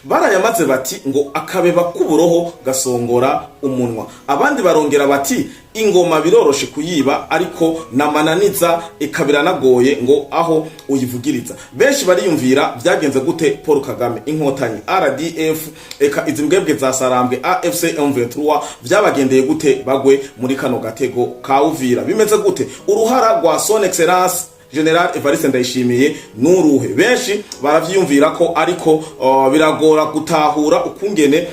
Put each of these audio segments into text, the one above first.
barayamaze bati ngo akabeba k'uburoho gasongora umunwa. Abandi barongera bati ingoma biroroshe kuyiba ariko namananiza ikabira nagoye ngo aho uyivugiriza. Benshi bariyumvira byagenze gute Paul Kagame inkotanyi RDF eka izimbwebwe za Sarambwe AFC M23 byabagendeye gute bagwe muri kano gatego ka Uvira. Bimeze gute uruhara rwa Son Excellence General Evariste Ndayishimiye nuruhe? Benshi baravyiyumvira ko ariko biragora gutahura ukungene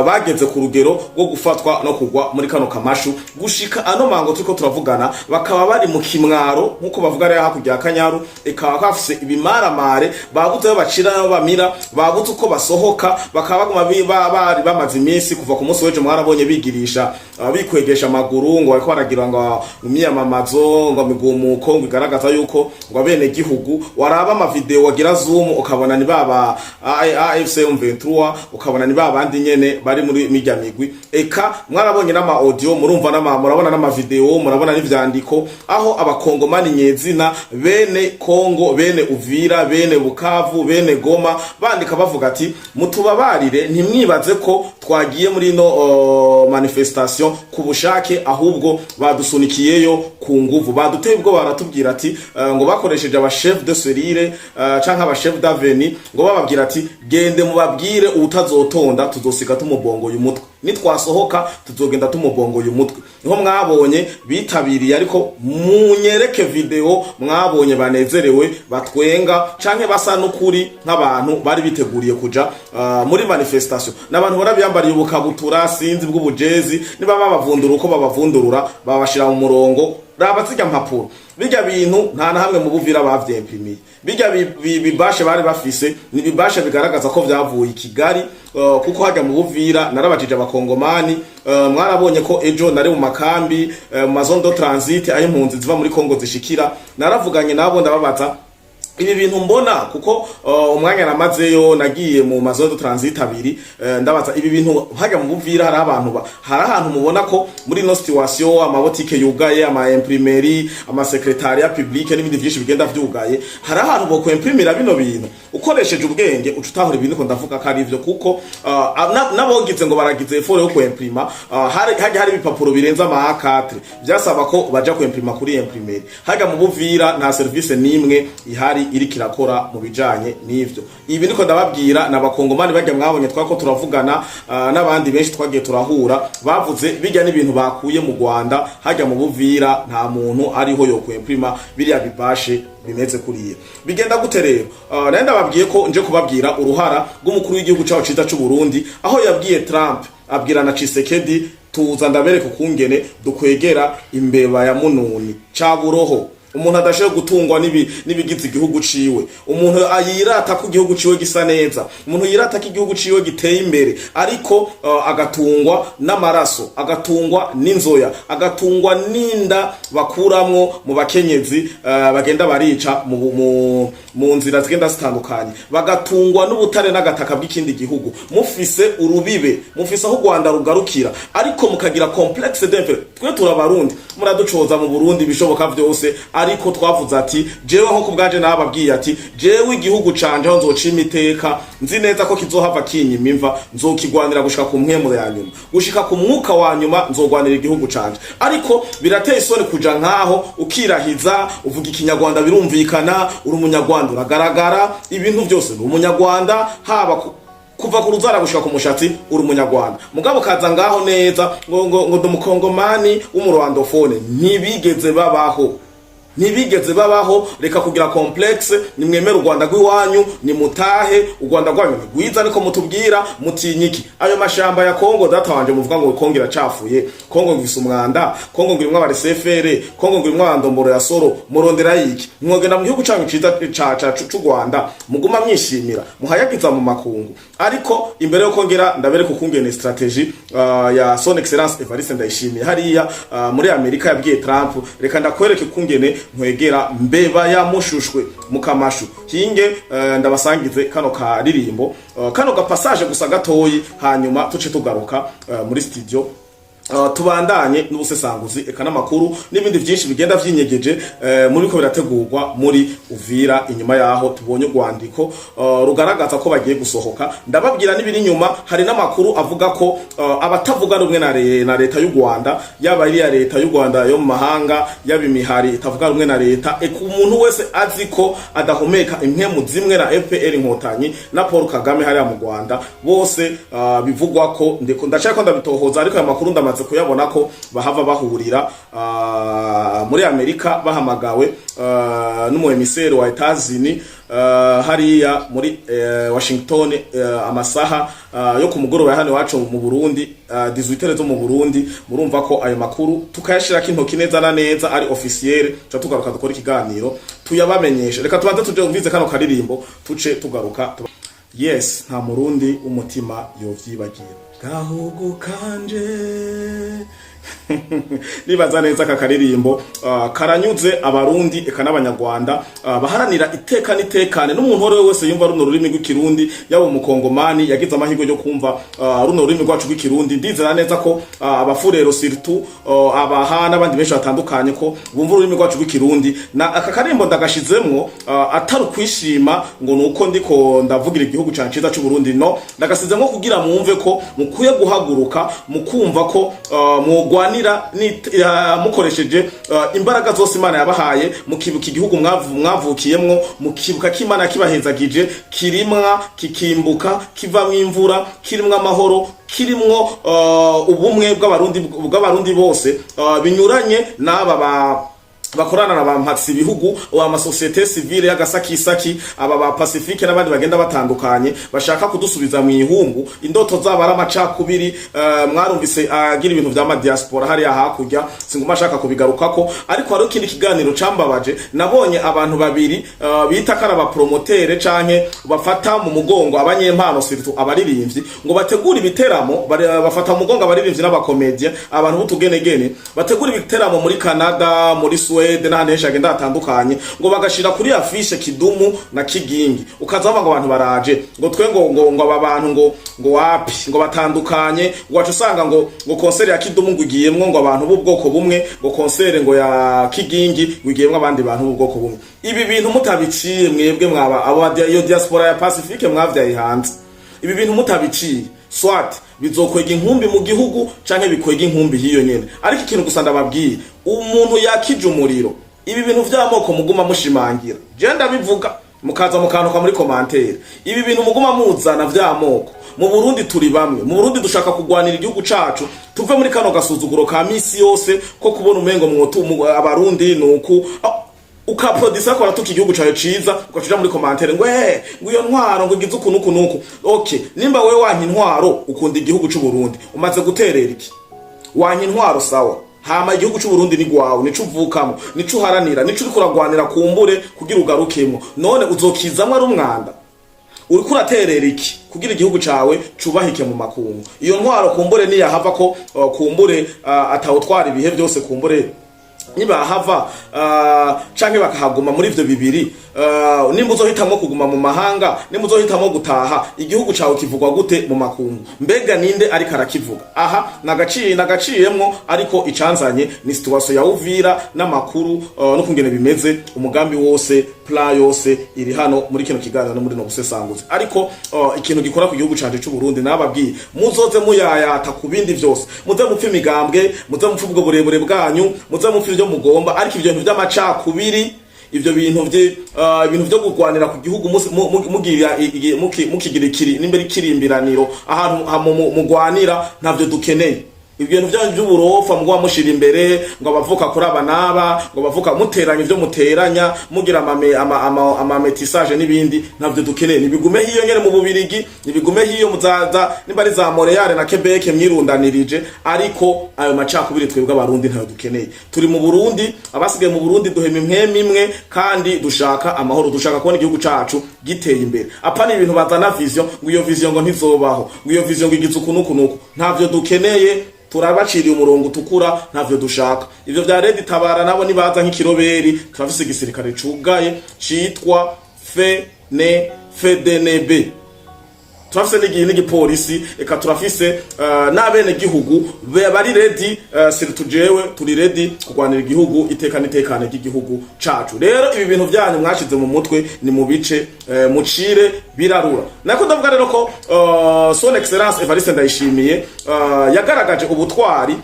bageze ku rugero rwo gufatwa no kugwa muri kano kamashu gushika ano mango turiko turavugana bakaba bari mu kimwaro nkuko bavuga rero hakujya Kanyaru eka bafise ibimaramare babuze aho bacira no bamira babuze uko basohoka bakaba baguma bari bamaze iminsi kuva ku munsi weje mwarabonye bigirisha bikwegesha amaguru ngo bariko baragira ngo umyamamazo ngo migumuko ngo igaragaza yuko ngo abene gihugu waraba ama video wagira zoom ukabona ni baba AFC M23 ukabona ni babandi nyene bari muri mijya migwi eka mwarabonye n'ama audio murumva murabona n'ama video murabona n'ivyandiko aho abakongomani nyezina bene Kongo bene Uvira bene Bukavu bene Goma bandika bavuga ati mutubabarire ntimwibaze ko twagiye muri no manifestation ku bushake ahubwo badusunikiyeyo ku nguvu baduteye ubwo baratubwira ati ngo bakoresheje aba chef de serire canka aba chef d'avenue ngo bababwira ati gende mubabwire utazotonda tuzosiga tumubongo y'umutwe nitwasohoka tuzogenda tumubongo y'umutwe. Niho mwabonye bitabiriye ariko munyereke video mwabonye banezerewe batwenga canke basa n'ukuri nk'abantu bari biteguriye kuja muri manifestation n'abantu barabyambariye ubukabutura sinzi bw'ubujezi niba babavundura uko babavundurura babashira mu murongo rabatsijya mpapuro bijya bintu nta na hamwe mu Buvira bavyempimiye bijya bibashe bari bafise ni bibashe bigaragaza ko vyavuye Kigali kuko hajya mu Buvira narabajije abakongomani mwarabonye ko ejo nari mu makambi mu maison de transit ayo impunzi ziva muri Kongo zishikira naravuganye nabo ndababaza ibi bintu mbona kuko umwanya namazeyo nagiye mu maison de transit abiri ndabaza ibi bintu hajya mu Buvira hari abantu hari ahantu mubona ko muri no situation amabotike yugaye ama imprimerie ama secretariat public n'ibindi byinshi bigenda vyugaye hari ahantu bo kwemprimira bino bintu ukoresheje ubwenge ucutahura ibintu ko ndavuga ko ari ivyo kuko nabogize ngo baragize effort yo kwemprima hari ibipapuro birenza ama A4 byasaba ko baja kwemprima kuri imprimerie hajya mu Buvira nta service nimwe ihari iri kirakora mu bijanye n'ivyo. Ibi niko ndababwira n'abakongomani bajya mwabonye twako turavugana n'abandi benshi twagiye turahura bavuze bijya n'ibintu bakuye mu Rwanda hajya mu Buvira nta muntu ariho yo kwemprima biriya bibashe bimeze kuriye bigenda gute rero. Nenda babwiye ko nje kubabwira uruhara rw'umukuru w'igihugu cyawo ciza cy'u Burundi aho yabwiye Trump abwira na Tshisekedi tuza ndabereka ukungene dukwegera imbeba ya mununi caburoho umuntu adashoye gutungwa nibigize igihugu ciwe umuntu ayirata ko igihugu ciwe gisa neza umuntu yirata ko igihugu ciwe giteye imbere ariko agatungwa n'amaraso agatungwa n'inzoya agatungwa n'inda bakuramwo mu bakenyezi bagenda barica mu nzira zigenda zitandukanye bagatungwa n'ubutare n'agataka bw'ikindi gihugu mufise urubibe mufise aho Rwanda rugarukira ariko mukagira complexe d'infériorité twe turabarundi muraducoza mu Burundi bishoboka vyose ariko twavuze ati jewe nko kubgaje nababwiye ati jewe igihugu canje aho nzoca imiteka nzi neza ko kizohava kinyima imva nzokigwanira gushika ku mpwemuro ya nyuma gushika ku mwuka wa nyuma nzogwanira igihugu canje ariko birateye isoni kuja nkaho ukirahiza uvuga ikinyarwanda birumvikana uri umunyarwanda uragaragara ibintu byose uri umunyarwanda haba kuva ku ruzara gushika ku mushatsi uri umunyarwanda mugabo kaza ngaho neza ngo ndumukongomani w'umurwandofone ntibigeze babaho reka kugira complexe nimwemera u Rwanda rw'iwanyu ni mutahe u Rwanda rwanyu rwiza niko mutubwira mutinyiki ayo mashamba ya Kongo data wanje muvuga ngo Kongo iracafuye Kongo ngifise umwanda Kongo ngirimwe abari CFR Kongo ngirimwe abandomboro ya Soro murondera yiki mwogenda mu gihugu cyanyu ciza c'u Rwanda muguma mwishimira muhayagiza mu makungu ariko imbere yo kongera ndabereka ukungene strategy ya Son Excellence Evariste Ndayishimiye hariya muri Amerika yabwiye Trump reka ndakwereke ukungene nkwegera mbeba ya mushushwe mukamashu hinge ndabasangize kano karirimbo kano gapassage gusa gatoyi hanyuma tuce tugaruka muri studio tubandanye n'ubusesanguzi eka n'amakuru n'ibindi byinshi bigenda vyinyegeje muri ko birategurwa muri Uvira. Inyuma yaho tubonye urwandiko rugaragaza ko bagiye gusohoka. Ndababwira n'ibiri inyuma, hari n'amakuru avuga ko abatavuga rumwe na leta y'u Rwanda, yaba iri ya leta y'u Rwanda yo mu mahanga, yaba imihari itavuga rumwe na leta, umuntu wese azi ko adahumeka impemu zimwe na FPR Inkotanyi na Paul Kagame hariya mu Rwanda, bose bivugwa ko ndashaka ko ndabitohoza, ariko aya makuru ndamaze kuyabona ko bahava bahurira muri Amerika, bahamagawe n'umuemiseri wa Etazini hariya muri Washington, amasaha yo ku mugoroba ya hano iwacu mu Burundi, 18 zo mu Burundi. Murumva ko ayo makuru tukayashirako intoki neza na neza ari officiel, cyo tugaruka dukora ikiganiro tuyabamenyesha. Reka tubanze tuje umvize kano karirimbo tuce tugaruka. Yes, nta murundi umutima yovyibagira gahugu kanje. Nibaza neza aka karirimbo karanyuze abarundi eka n'abanyarwanda baharanira iteka nitekane n'umuntu wese yumva runo rurimi rw'ikirundi, yaba umukongomani yagize amahirwe yo kumva runo rurimi rwacu rw'ikirundi. Ndizera neza ko abafurero surtout abaha n'abandi benshi batandukanye ko bumva ururimi rwacu rw'ikirundi. Na aka karirimbo ndagashizemwo atari kwishima ngo nuko ndiko ndavugira igihugu canciza cy'u Burundi, no, ndagasizemwo kugira mwumve ko mukuye guhaguruka mukumva ko mugwanira mukoresheje imbaraga zose Imana yabahaye, mukibuka igihugu mwavukiyemwo, mukibuka ko Imana kibahezagije, kirimwa kikimbuka, kivamwo imvura, kirimwa amahoro, kirimwo ubumwe bw'abarundi bose, binyuranye n'aba bakorana na bampatsi ibihugu ama societe civile y'agasakisaki, aba ba Pacifique n'abandi bagenda batandukanye bashaka kudusubiza mu ihungu. Indoto zabara amacakubiri, mwarumvise agira ibintu vya diaspora hariya hakurya, singuma ashaka kubigarukako. Ariko hari ikindi kiganiro cambabaje, nabonye abantu babiri bita karaba promotere canke bafata mu mugongo abanyempano surtout abaririmbyi, ngo bategura ibiteramo, bafata mu mugongo abaririmbyi n'abakomedia, abantu butugenegene bategura ibiteramo muri Canada, muri n'ahandi henshi hagenda hatandukanye, ngo bagashira kuri afishe Kidumu na Kigingi. Ukazava ngo abantu baraje, ngo twe ngo aba bantu ngo wapi, ngo batandukanye, ngo wacu usanga ngo concert ya Kidumu ngo igiyemwo ngo abantu b'ubwoko bumwe, ngo concert ngo ya Kigingi igiyemwo abandi bantu b'ubwoko bumwe. Ibi bintu mutabiciye mwebwe mwaba abo yo diaspora ya Pacifique mwavyaye hanze, ibi bintu mutabiciye swat bizokwega inkumbi mu gihugu canke bikwega inkumbi hiyo nyene. Ariko ikintu gusa ndababwiye, umuntu yakije umuriro, ibi bintu vy'amoko muguma mushimangira, je ndabivuga mukaza mukantuka muri commentaire, ibi bintu muguma muzana vy'amoko. Mu Burundi turi bamwe, mu Burundi dushaka kugwanira igihugu cacu, tuve muri kano gasuzuguro ka misi yose ko kubona umengo mu abarundi nuku ukaprodisa ko ratuka igihugu cyawe ciza, ukacuja muri commentaire ngo iyo ntwaro ngo igize ukunuku. Okay, nimba wewe wanyi ntwaro ukunda igihugu cy'u Burundi, umaze guterera iki? Wanyi ntwaro sawa, hama igihugu cy'u Burundi ni gwawe, nico uvukamo, nico uharanira, nico uri kuragwanira kumbure kugira ugarukemo. None uzokizamwe ari umwanda? Uri kuraterera iki kugira igihugu cawe cubahike mu makungu? Iyo ntwaro kumbure ni yahava ko kumbure atawutwara ibihe byose, kumbure niba hava canke bakahaguma muri ivyo bibiri. Nimba uzohitamwo kuguma mu mahanga, nimba uzohitamwo gutaha, igihugu cawe kivugwa gute mu makungu? Mbega ninde ariko arakivuga? Aha nagaciyemwo, ariko icanzanye ni situation ya Uvira n'amakuru no kungene bimeze. Umugambi wose, plan yose iri hano muri kino kiganiro no muri no gusesanguza. Ariko ikintu gikora ku gihugu canje cy'u Burundi nababwiye, muzoze muyayata ku bindi vyose, muze mupfa imigambwe, muze mupfa ubwo burebure bwanyu, muze mupfa ivyo mugomba, ariko ivyo bintu vy'amacakubiri, ivyo bintu vyo kugwanira ku gihugu mukigira nimbere kirimbiraniro ahantu mugwanira, ntavyo dukeneye. Ibintu by'uburofa mugwa mushira imbere, ngo abavuka kuri abanaba, ngo bavuka muteranya ivyo muteranya, mugira ama metisage n'ibindi, ntavyo dukeneye. Nibigume hiyo nyene mu Bubirigi, nibigume hiyo muzaza nimbari za Montreal na Quebec mwirundanirije, ariko ayo macakubiri twebwe abarundi ntayo dukeneye. Turi mu Burundi, abasigaye mu Burundi duhema imwe kandi dushaka amahoro, dushaka kubona igihugu cacu giteye imbere. Apana ibintu bazana vision, ngo iyo vision ngo ntizobaho, ngo iyo vision ngo igize ukunuku, ntavyo dukeneye. Turabaciriye umurongo utukura, ntavyo dushaka. Ivyo vya Red Tabara nabo nibaza nk'ikiroberi, turafise igisirikare cugaye citwa FNB. turafise n'igipolisi, eka turafise n'abene gihugu bari ready, tujewe turi ready kurwanira igihugu, itekane ry'igihugu cacu. Rero ibi bintu byanyu mwashize mu mutwe ni mu bice mucire birarura. Nako ndavuga rero ko son excellence Evariste Ndayishimiye yagaragaje ubutwari.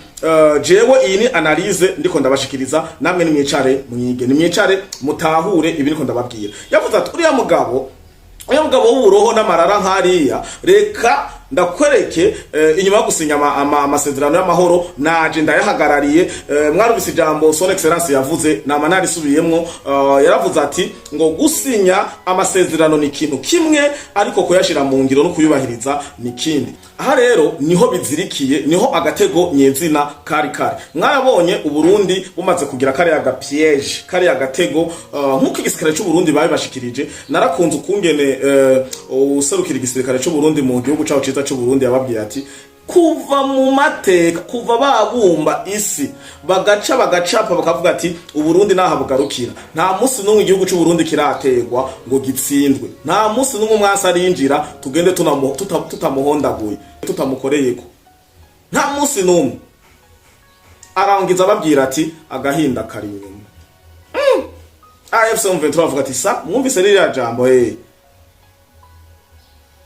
Jewe iyi ni analyse ndiko ndabashikiriza, namwe nimwicare mwige, nimwicare mutahure ibi ndiko ndababwira. Yavuze ati uriya mugabo w'uburoho n'amarara nkariya, reka ndakwereke inyuma yo gusinya amasezerano y'amahoro naje ndayahagarariye. Mwarubise ijambo son excellence yavuze, nama narisubiyemwo. Yaravuze ati ngo gusinya amasezerano ni ikintu kimwe, ariko kuyashira mu ngiro no kuyubahiriza ni kindi. Aha rero niho bizirikiye, niho agatego nyezina kari. Mwarabonye Uburundi bumaze kugira kare agapiège, kare agatego, nkuko igisirikare cy'u Burundi babashikirije. Narakunze ukungene userukira igisirikare cy'u Burundi mu gihugu cyacu cyiza cy'u Burundi yababwiye ati kuva mu mateka, kuva babumba isi bagacapa bakavuga ati Uburundi naha bugarukira, nta munsi n'umwe igihugu cy'u Burundi kirategwa ngo gitsindwe, nta munsi n'umwe mwasa arinjira tugende tutamuhondaguye, tutamukoreyeko, nta munsi n'umwe. Arangiza babwira ati agahinda kari inyuma. AFC M23 avuga ati sa mwumvise ririya jambo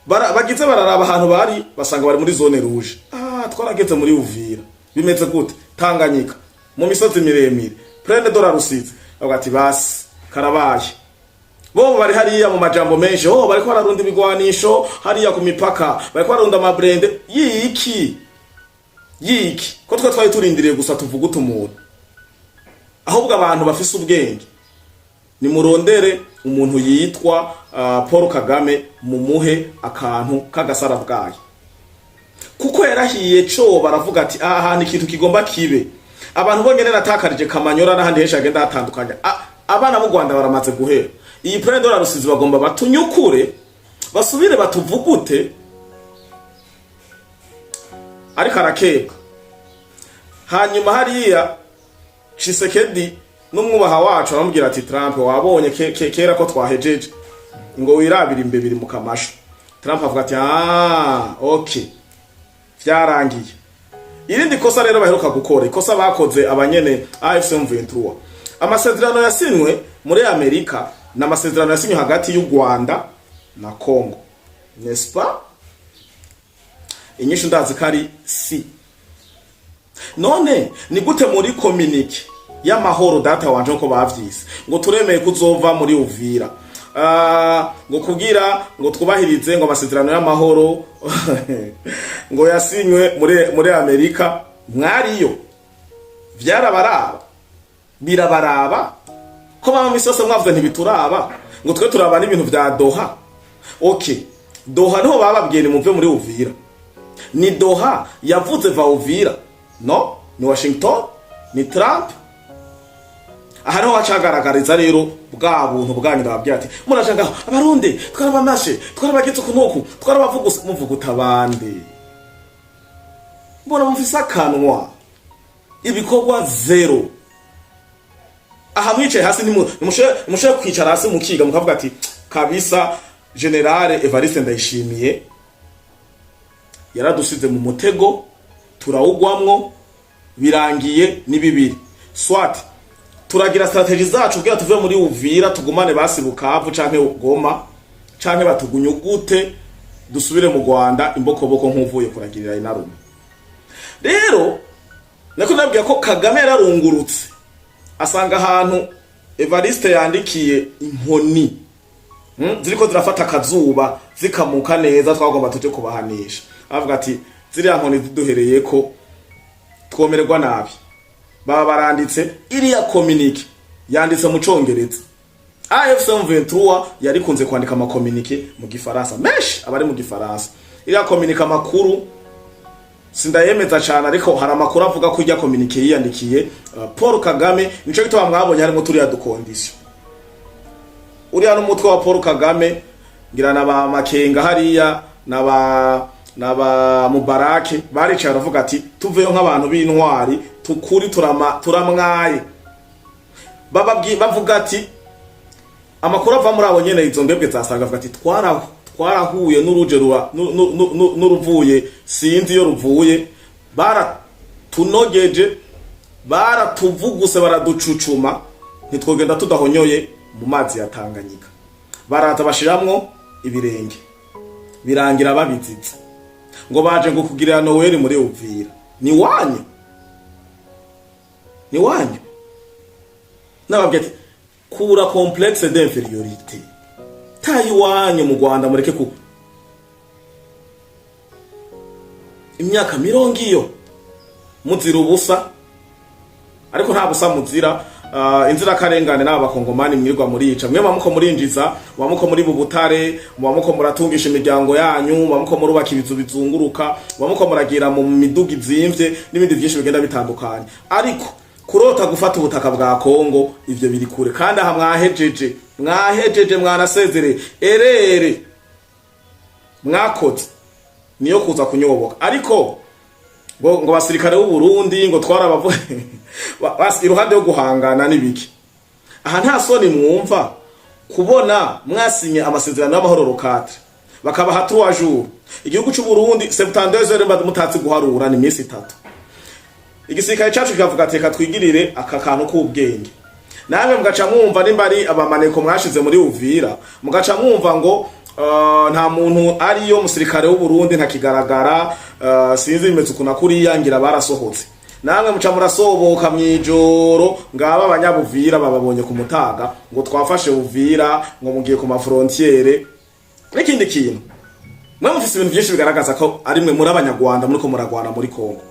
bagize bararaba ahantu bari, basanga bari muri zone rouge. Twarageze muri Uvira, bimeze gute? Tanganyika mu misozi miremire, Plaine de la Rusizi. Avuga ati basi karabaye. Bo bari hariya mu majambo menshi, bari ko bararunda ibigwanisho hariya ku mipaka, bari ko bararunda amabrende yiki ko twari turindiriye gusa tuvuga umuntu. Ahubwo abantu bafise ubwenge ni murondere umuntu yitwa Paul Kagame, mumuhe akantu kagasara bwaye, kuko yarahiye cyo baravuga ati aha ni ikintu kigomba kibe. Abantu bongene natakarije Kamanyora n'ahandi henshi agenda hatandukanye, abana mu Rwanda baramaze guhera. Iyi Plaine de la Rusizi bagomba batunyukure, basubire batuvugute. Ariko arakeka. Hanyuma hariya Tshisekedi n'umwubaha wacu aramubwira ati Trump wabonye kera ko twahejeje ngo wirabira imbebiri mu kamasho. Trump avuga ati okay byarangiye. Irindi kosa rero baheruka gukora, ikosa bakoze abanyene AFC M23, amasezerano yasinwe muri Amerika n'amasezerano yasinwe hagati y'u Rwanda na Congo, n'est-ce pas? Inyishu ndazi kari si. None ni gute muri communique y'amahoro data wanje ko bavyise ngo turemeye kuzova muri Uvira, ngo kugira ngo twubahirize ngo amasezerano y'amahoro ngo yasinywe muri Amerika, mwariyo byarabaraba birabaraba ko baba misose mwavuze ntibituraba ngo twe turaba n'ibintu vya Doha. Okay, Doha niho bababwiye ni muve muri Uvira, ni Doha yavuze va Uvira, no ni Washington, ni Trump. Aha niho hacagaragariza rero bwa buntu bwanyu ndababwira ati murashanga abarundi twarabamashe twarabagitse kunuku twarabavuga muvuguta abandi, mbona mufisa kanwa ibikorwa zero. Aha mwicaye hasi nimushe kwicara hasi mukiga mukavuga ati kabisa General Evariste Ndayishimiye yaradusize mu mutego turawugwamwo, birangiye ni bibiri. Swat turagira strategy zacu kugira tuve muri Uvira tugumane basi Bukavu canke Goma canke batugunyugute dusubire mu Rwanda imbokoboko nk'uvuye kuragirira inarume. Rero nako nabwiye ko Kagame yararungurutse asanga ahantu Evariste yandikiye inkoni ziriko zirafata akazuba zikamuka neza, twagomba tuje kubahanisha. Avuga ati ziriya nkoni ziduhereye ko twomererwa nabi. Baba baranditse iriya communique yanditse mu Congereza. AFC M23 yari kunze kwandika ama communique mu Gifaransa menshi, abari mu Gifaransa. Iriya communique amakuru sindayemeza cyane, ariko hari amakuru avuga ko ijya communique yiyandikiye Paul Kagame. Nico gitwa mwabonye harimo turiya dukondisyo. Uriya n'umutwe wa Paul Kagame ngira naba Makenga hariya naba Mubarake baricara bavuga ati tuveyo nk'abantu b'intwari tukuri turamwaye. Bavuga ati amakuru ava muri abo nyene izo mbebwe zasanga, bavuga ati twarahuye n'uruje n'uruvuye sinzi iyo ruvuye, baratunogeje, baratuvuguse, baraducucuma, ntitwogenda tudahonyoye mu mazi ya Tanganyika. Baraza bashiramwo ibirenge, birangira babizize, ngo baje ngo kugirira Noel muri Uvira. Ni wanyu nababwiye ati kura complexe d'infériorité, tayi wanyu mu Rwanda, mureke ku imyaka 40 muzira ubusa, ariko nta busa muzira. Inzira karengane n'abakongomani mwirwa murica, mwe bamuko murinjiza, bamuko muri bubutare, bamuko muratungisha imiryango yanyu, bamuko murubaka ibizu bizunguruka, bamuko muragira mu miduga izimvye n'ibindi byinshi bigenda bitandukanye. Ariko kurota gufata ubutaka bwa Kongo ivyo biri kure, kandi aha mwahejeje mwanasezere erere mwakoze niyo kuza kunyoboka. Ariko ngo basirikare b'u Burundi ngo twarabavuye basi iruhande yo guhangana n'ibiki. Aha nta soni mwumva kubona mwasinye amasezerano y'amahoro rokatre bakabaha 3 jours. Igihugu cy'u Burundi 72 heures mutatsi guharura ni minsi 3. Igisirikare cyacu kikavuga ateka twigirire aka kantu k'ubwenge. Namwe mugaca mwumva nimba ari abamaneko mwashize muri Uvira, mugaca mwumva ngo nta muntu ariyo musirikare w'u Burundi ntakigaragara, sinzi bimeze ukuna kuri yangira barasohotse. Namwe muca murasoboka mwijoro, ngaba abanyabuvira bababonye ku Mutaga ngo twafashe Uvira, ngo mugiye ku ma frontiere. N'ikindi kintu mwe mufise ibintu byinshi bigaragaza ko ari mwe muri abanyarwanda muri ko muragwana muri Kongo.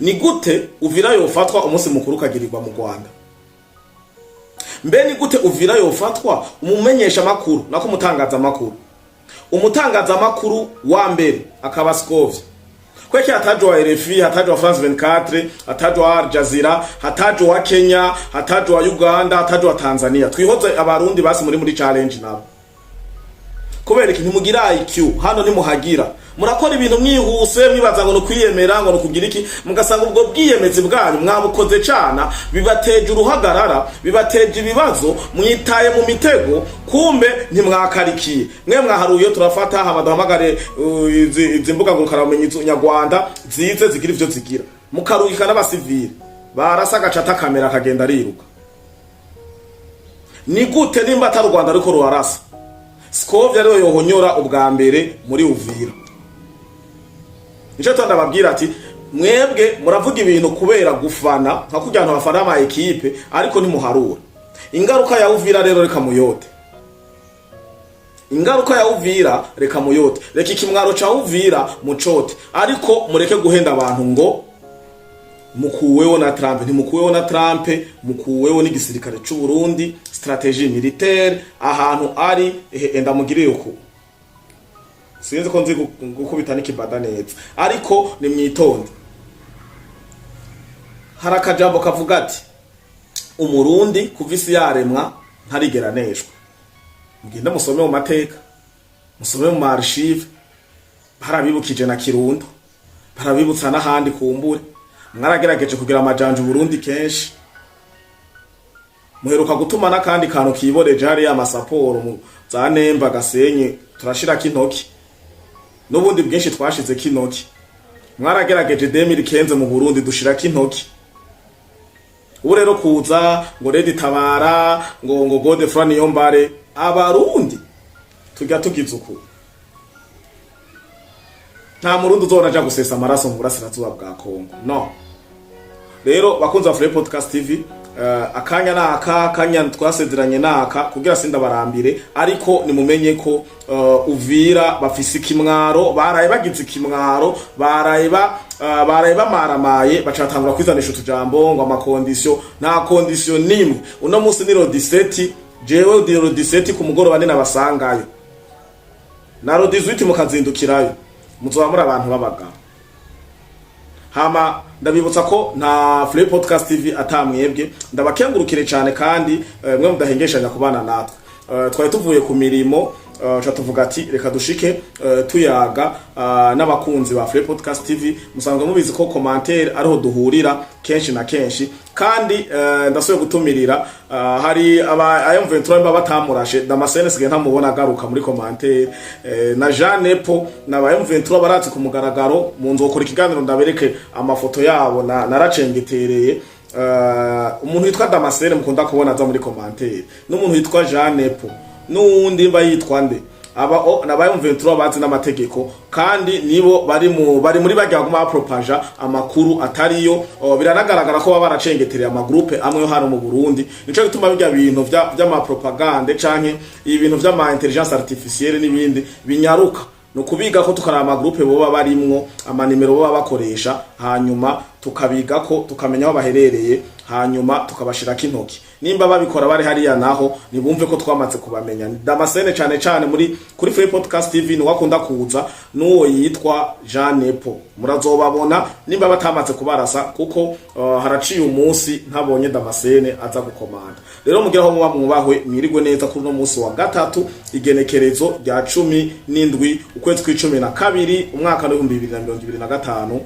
Ni gute Uvira yofatwa umunsi mukuru kagirirwa mu Rwanda? Mbe ni gute Uvira yofatwa umumenyesha makuru nako mutangaza makuru? Umutangaza makuru wa mbere akaba Scovia. Kweki hatajwa RFI, hatajwa France 24, hatajwa Al Jazeera, hatajwa Kenya, hatajwa Uganda, hatajwa Tanzania. Twihoze abarundi basi muri challenge nabo. Kubera ikintu mugira IQ hano ni muhagira. Murakora ibintu mwihuse mwibaza ngo no kwiyemera ngo no kugira iki, mugasanga ubwo bwiyemezi bwanyu mwabukoze cana, bibateje uruhagarara, bibateje ibibazo, mwitaye mu mitego, kumbe ntimwakarikiye. Mwe mwaharuye turafata habaduhamagare izimbuga ngurukanabumenyi nyarwanda zize zigira ivyo zigira. Mukarugika n'abasivile barasa gacata kamera kagenda riruka. Ni gute nimba atari Rwanda ariko ruharasa? Scovia rero yohonyora ubwa mbere muri Uvira. Nico twandababwira ati mwebwe muravuga ibintu kubera gufana nka kujyana abafana ama equipe, ariko ni muharura. Ingaruka ya Uvira rero reka muyote. Ingaruka ya Uvira reka muyote. Reka ikimwaro ca Uvira mucote, ariko mureke guhenda abantu ngo mukuweho na Trump. Ntimukuweho na Trump, mukuweho n'igisirikare cy'u Burundi, strategie militaire ahantu ari endamugiriye uko. Sinzi ko nzi gukubita n'ikibada neza, ariko ni mwitonde. Harakajambo kavuga ati umurundi kuvisi yaremwa ntarigera neshwa. Mugenda musome mu mateka, musome mu archive, barabibukije na Kirundo, barabibutsa n'ahandi kumbure. Mwaragerageje kugira amajanja Burundi kenshi. Muheruka gutuma nakandi kantu kiboreje hari amasaporo mu za Nemba Gasenyi turashira kintoki. N'ubundi bwinshi twashize kintoki. Mwaragerageje 2015 mu Burundi dushira kintoki. Ubu rero kuza ngo Redi Tabara ngo Godefroid Niyombare abarundi tujya tugize uko. Nta murundi uzona aja gusesa amaraso mu burasirazuba bwa Kongo. No. Rero bakunza Free Podcast TV, akanya naka kanya twasezeranye naka kugira sinda barambire, ariko nimumenye ko Uvira bafise kimwaro, baraye bagize ikimwaro, baraye bamaramaye, bacatangura kwizanisha utujambo ngo amakondisyo. Nta kondisyo nimwe. Uno munsi ni Rodiseti, jewe di Rodiseti ku mugoroba ni nabasangayo. Na Rodizwiti mukazindukirayo. Muzoba muri abantu babaga. Hama ndabibutsa ko nta Free Podcast TV atamwebwe, ndabakengurukire cyane kandi mwe mudahengeshanya kubana natwe. Twari tuvuye ku mirimo, cha tuvuga ati reka dushike tuyaga n'abakunzi ba Free Podcast TV. Musanzwe mubizi ko commentaire ariho duhurira kenshi na kenshi, kandi ndasuye gutumirira hari aba M23 mba batamurashe Damascene sige ntamubona garuka muri commentaire na Jean Epo na ba M23 baratse ku mugaragaro mu nzokora ikiganiro ndabereke amafoto yabo naracengetereye. Umuntu yitwa Damascene mukunda kubona za muri commentaire, n'umuntu yitwa Jean Epo, n'undi mba yitwa nde naba M23 bazi n'amategeko, kandi nibo bari muri bajya guma propager amakuru atariyo. Biranagaragara ko baba baracengetereye amagroupe amwe yo hano mu Burundi. Nico gituma bijya bintu vy'ama propagande canke ibintu vy'ama intelligence artificielle n'ibindi binyaruka, no kubiga ko tukara amagroupe boba barimwo, amanimero boba bakoresha, hanyuma tukabiga ko tukamenya aho baherereye, hanyuma tukabashira kintoki. Nimba babikora bari hariya naho nibumve ko twamaze kubamenya. Damascene cyane kuri Free Podcast TV ni wakunda kuza n'uwo yitwa Jean Epo, murazobabona nimba batamaze kubarasa, kuko haraciye umunsi ntabonye Damascene aza gukomanda. Rero mugiraho muba mwubahwe, mwirigwe neza kuri no munsi wa gatatu igenekerezo rya 17 ukwezi kwa 12 umwaka wa 2025.